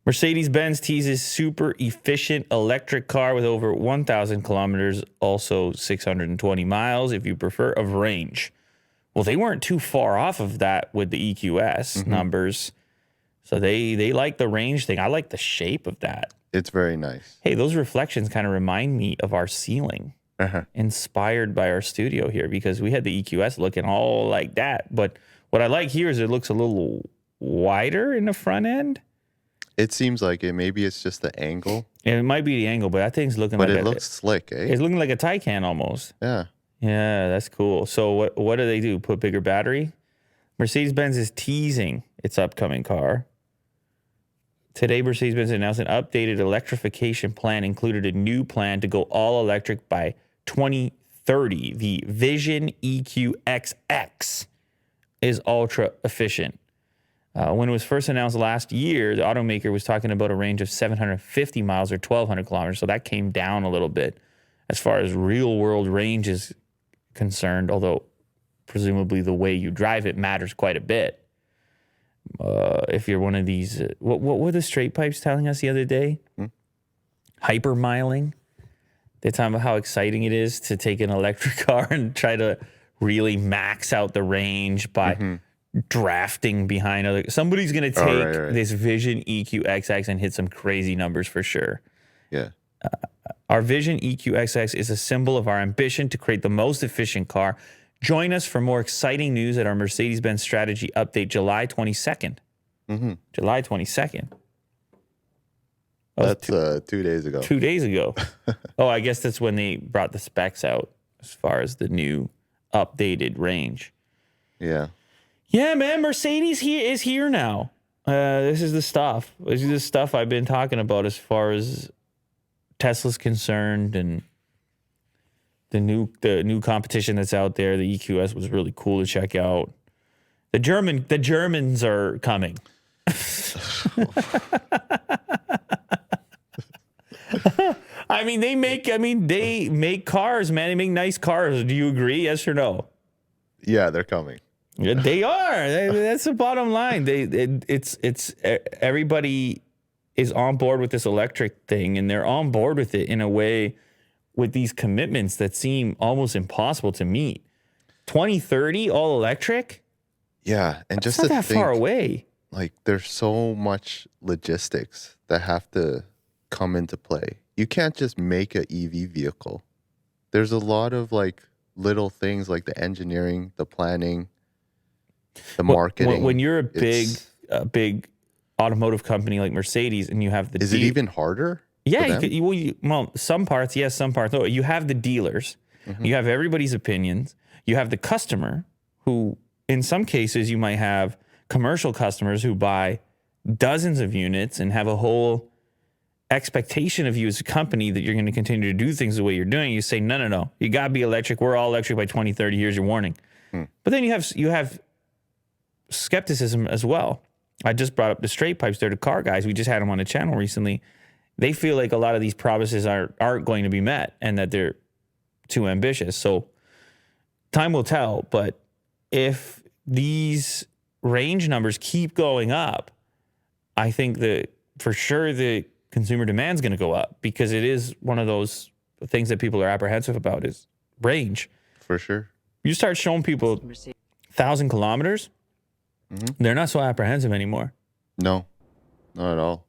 Mercedes-Benz teases super efficient electric car with over 1,000 kilometers, also 620 miles if you prefer, of range. Well, they weren't too far off of that with the EQS numbers. So they like the range thing. I like the shape of that. It's very nice. Hey, those reflections kind of remind me of our ceiling, inspired by our studio here, because we had the EQS looking all like that. But what I like here is it looks a little wider in the front end. It seems like it. Maybe it's just the angle. And it might be the angle, but that thing's looking But like it looks slick, eh? It's looking like a Taycan almost. Yeah. Yeah, that's cool. So what do they do? Put bigger battery? Mercedes-Benz is teasing its upcoming car. Today, Mercedes-Benz announced an updated electrification plan, included a new plan to go all electric by 2030. The Vision EQXX is ultra efficient. When it was first announced last year, the automaker was talking about a range of 750 miles or 1,200 kilometers. So that came down a little bit as far as real world range is concerned, although presumably the way you drive it matters quite a bit. If you're one of these, what were the straight pipes telling us the other day? Hypermiling. They're talking about how exciting it is to take an electric car and try to really max out the range by drafting behind other. Somebody's going to take this Vision EQXX and hit some crazy numbers for sure. Yeah. Our Vision EQXX is a symbol of our ambition to create the most efficient car. Join us for more exciting news at our Mercedes-Benz strategy update July 22nd. July 22nd. That's 2 days ago. 2 days ago. Oh, I guess that's when they brought the specs out as far as the new updated range. Yeah. Yeah, man, Mercedes is here now. This is the stuff. This is the stuff I've been talking about as far as Tesla's concerned, and the new competition that's out there. The EQS was really cool to check out. The Germans are coming. They make cars, man. They make nice cars. Do you agree? Yes or no? Yeah, they're coming. Yeah, they are. That's the bottom line. It's everybody is on board with this electric thing, and they're on board with it in a way with these commitments that seem almost impossible to meet. 2030, all electric? Yeah, and That's just not to that think, far away. like, there's so much logistics that have to come into play. You can't just make an EV vehicle. There's a lot of like little things like the engineering, the planning, the marketing. When you're a big automotive company like Mercedes, and you have the is it even harder? Yeah, some parts, yes, some parts. No, you have the dealers, you have everybody's opinions, you have the customer, who in some cases you might have commercial customers who buy dozens of units and have a whole expectation of you as a company that you're going to continue to do things the way you're doing. You say, no, you got to be electric. We're all electric by 2030. Here's your warning. But then you have skepticism as well. I just brought up the straight pipes. They're the car guys. We just had them on the channel recently. They feel like a lot of these promises aren't going to be met and that they're too ambitious. So time will tell. But if these range numbers keep going up, I think that for sure the consumer demand is going to go up, because it is one of those things that people are apprehensive about is range. For sure. You start showing people 1,000 kilometers, they're not so apprehensive anymore. No, not at all.